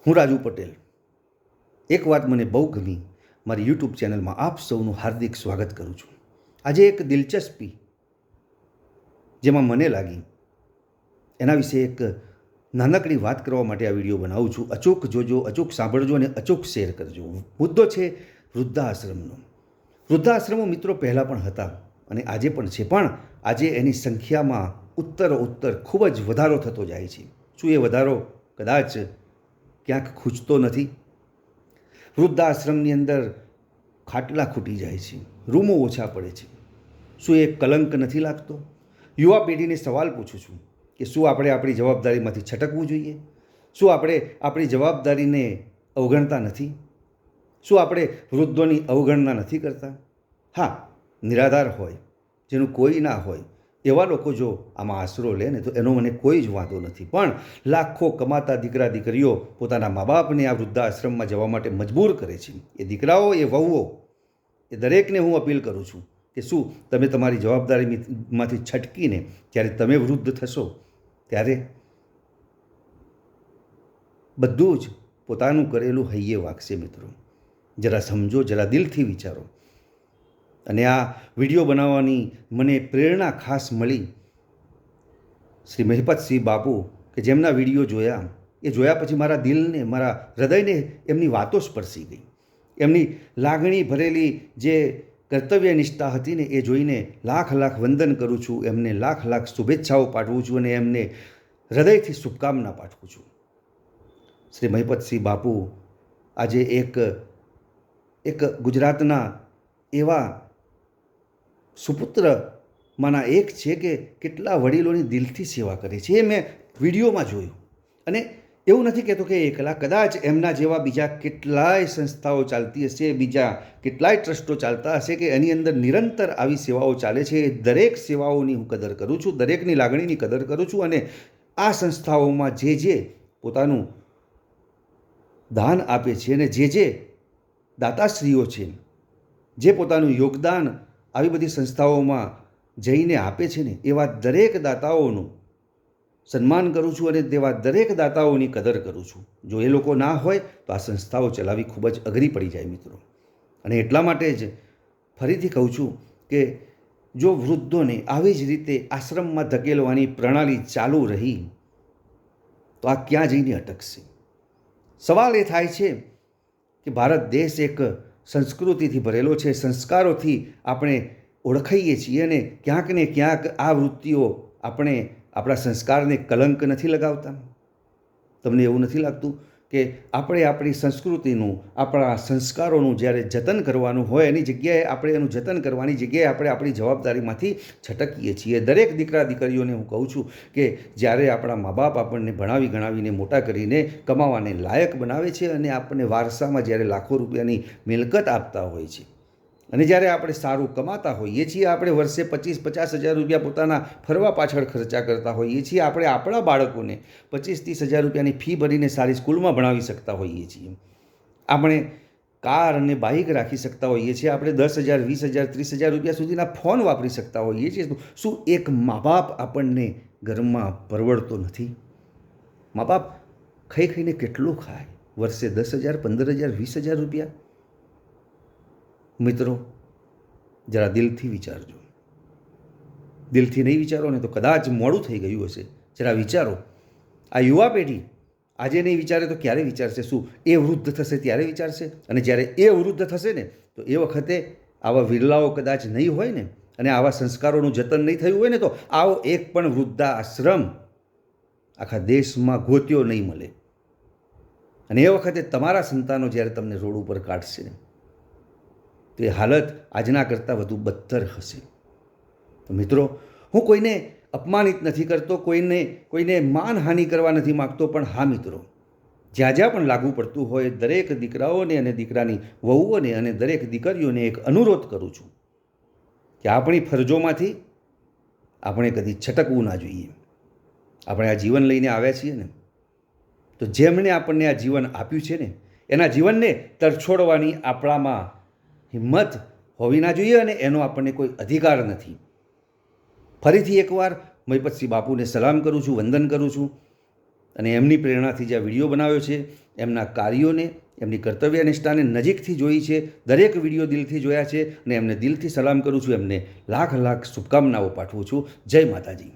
હું રાજુ પટેલ. એક વાત મને બહુ ગમી, મારી યુટ્યુબ ચેનલમાં આપ સૌનું હાર્દિક સ્વાગત કરું છું. આજે એક દિલચસ્પી જેમાં મને લાગી એના વિશે એક નાનકડી વાત કરવા માટે આ વિડીયો બનાવું છું. અચૂક જોજો, અચૂક સાંભળજો અને અચૂક શેર કરજો. મુદ્દો છે વૃદ્ધાશ્રમનો. વૃદ્ધાશ્રમો મિત્રો પહેલાં પણ હતા અને આજે પણ છે, પણ આજે એની સંખ્યામાં ઉત્તર ખૂબ જ વધારો થતો જાય છે. શું એ વધારો કદાચ ક્યાંક ખૂંચતો નથી? વૃદ્ધાશ્રમની અંદર ખાટલા ખૂટી જાય છે, રૂમો ઓછા પડે છે. શું એ કલંક નથી લાગતો? યુવા પેઢીને સવાલ પૂછું છું કે શું આપણે આપણી જવાબદારીમાંથી છટકવું જોઈએ? શું આપણે આપણી જવાબદારીને અવગણતા નથી? શું આપણે વૃદ્ધોની અવગણના નથી કરતા? હા, નિરાધાર હોય, જેનું કોઈ ના હોય એવા લોકો જો આમાં આશરો લે ને તો એનો મને કોઈ જ વાંધો નથી. પણ લાખો કમાતા દીકરા દીકરીઓ પોતાના મા બાપને આ વૃદ્ધાશ્રમમાં જવા માટે મજબૂર કરે છે. એ દીકરાઓ, એ વહુઓ, એ દરેકને હું અપીલ કરું છું કે શું તમે તમારી જવાબદારીમાંથી છટકીને જ્યારે તમે વૃદ્ધ થશો ત્યારે બધું જ પોતાનું કરેલું હૈયે વાગશે. મિત્રો, જરા સમજો, જરા દિલથી વિચારો. અને આ વિડીયો બનાવવાની મને પ્રેરણા ખાસ મળી શ્રી મહિપતસિંહ બાપુ, કે જેમના વિડીયો જોયા, એ જોયા પછી મારા દિલને, મારા હૃદયને એમની વાતો સ્પર્શી ગઈ. એમની લાગણી ભરેલી જે કર્તવ્ય નિષ્ઠા હતી ને, એ જોઈને લાખ લાખ વંદન કરું છું, એમને લાખ લાખ શુભેચ્છાઓ પાઠવું છું અને એમને હૃદયથી શુભકામના પાઠવું છું. શ્રી મહિપતસિંહ બાપુ આજે એક ગુજરાતના એવા સુપુત્રમાંના એક છે કે કેટલા વડીલોની દિલથી સેવા કરે છે. એ મેં વિડીયોમાં જોયું. અને એવું નથી કહેતો કે એકલા, કદાચ એમના જેવા બીજા કેટલાય સંસ્થાઓ ચાલતી હશે, બીજા કેટલાય ટ્રસ્ટો ચાલતા હશે કે એની અંદર નિરંતર આવી સેવાઓ ચાલે છે. દરેક સેવાઓની હું કદર કરું છું, દરેકની લાગણીની કદર કરું છું. અને આ સંસ્થાઓમાં જે પોતાનું દાન આપે છે અને જે દાતાશ્રીઓ છે, જે પોતાનું યોગદાન આવી બધી સંસ્થાઓમાં જઈને આપે છે ને, એવા દરેક દાતાઓનું સન્માન કરું છું અને તેવા દરેક દાતાઓની કદર કરું છું. જો એ લોકો ના હોય તો આ સંસ્થાઓ ચલાવવી ખૂબ જ અઘરી પડી જાય મિત્રો. અને એટલા માટે જ ફરીથી કહું છું કે જો વૃદ્ધોને આવી જ રીતે આશ્રમમાં ધકેલવાની પ્રણાલી ચાલુ રહી તો આ ક્યાં જઈને અટકશે? સવાલ એ થાય છે કે ભારત દેશ એક સંસ્કૃતિથી ભરેલો છે, સંસ્કારોથી આપણે ઓળખાઈએ છીએ અને ક્યાંક ને ક્યાંક આ વૃત્તિઓ આપણે આપણા સંસ્કારને કલંક નથી લગાવતા? તમને એવું નથી લાગતું કે આપણે આપણી સંસ્કૃતિનું, આપણા સંસ્કારોનું જ્યારે જતન કરવાનું હોય એની જગ્યાએ આપણે એનું જતન કરવાની જગ્યાએ આપણે આપણી જવાબદારીમાંથી છટકીએ છીએ? દરેક દીકરા દીકરીઓને હું કહું છું કે જ્યારે આપણા મા બાપ આપણને ભણાવી ગણાવીને મોટા કરીને કમાવાને લાયક બનાવે છે અને આપણને વારસામાં જ્યારે લાખો રૂપિયાની મિલકત આપતા હોય છે અને જ્યારે આપણે સારું કમાતા હોઈએ છીએ, આપણે વર્ષે 25-50 હજાર રૂપિયા પોતાના ફરવા પાછળ ખર્ચા કરતા હોઈએ છીએ, આપણે આપણા બાળકોને 25-30 હજાર રૂપિયાની ફી ભરીને સારી સ્કૂલમાં ભણાવી શકતા હોઈએ છીએ, આપણે કાર અને બાઇક રાખી શકતા હોઈએ છીએ, આપણે 10,000, 20,000, 30,000 રૂપિયા સુધીના ફોન વાપરી શકતા હોઈએ છીએ. શું એક મા બાપ આપણને ઘરમાં પરવડતો નથી? મા બાપ ખાઈને કેટલું ખાય? વર્ષે 10,000, 15,000, 20,000 રૂપિયા? મિત્રો, જરા દિલથી વિચારજો. દિલથી નહીં વિચારો ને તો કદાચ મોડું થઈ ગયું હશે. જરા વિચારો. આ યુવા પેઢી આજે નહીં વિચારે તો ક્યારે વિચારશે? શું એ વૃદ્ધ થશે ત્યારે વિચારશે? અને જ્યારે એ વૃદ્ધ થશે ને તો એ વખતે આવા વિરલાઓ કદાચ નહીં હોય ને, અને આવા સંસ્કારોનું જતન નહીં થયું હોય ને, તો આવો એક પણ વૃદ્ધાશ્રમ આખા દેશમાં ગોત્યો નહીં મળે. અને એ વખતે તમારા સંતાનો જ્યારે તમને રોડ ઉપર કાઢશે ને, તો એ હાલત આજના કરતાં વધુ બદતર હશે. તો મિત્રો, હું કોઈને અપમાનિત નથી કરતો, કોઈને માનહાનિ કરવા નથી માગતો, પણ હા મિત્રો, જ્યાં જ્યાં પણ લાગુ પડતું હોય દરેક દીકરાઓને અને દીકરાની વહુઓને અને દરેક દીકરીઓને એક અનુરોધ કરું છું કે આપણી ફરજોમાંથી આપણે કદી છટકવું ના જોઈએ. આપણે આ જીવન લઈને આવ્યા છીએ ને, તો જેમણે આપણને આ જીવન આપ્યું છે ને, એના જીવનને તરછોડવાની આપણામાં હિંમત હોવી ના જોઈએ અને એનો આપણને કોઈ અધિકાર નથી. ફરીથી એકવાર મહિપતસિંહ બાપુને સલામ કરું છું, વંદન કરું છું. અને એમની પ્રેરણાથી જે આ વિડીયો બનાવ્યો છે એમના કાર્યોને, એમની કર્તવ્યનિષ્ઠાને નજીકથી જોઈ છે, દરેક વિડીયો દિલથી જોયા છે અને એમને દિલથી સલામ કરું છું, એમને લાખ લાખ શુભકામનાઓ પાઠવું છું. જય માતાજી.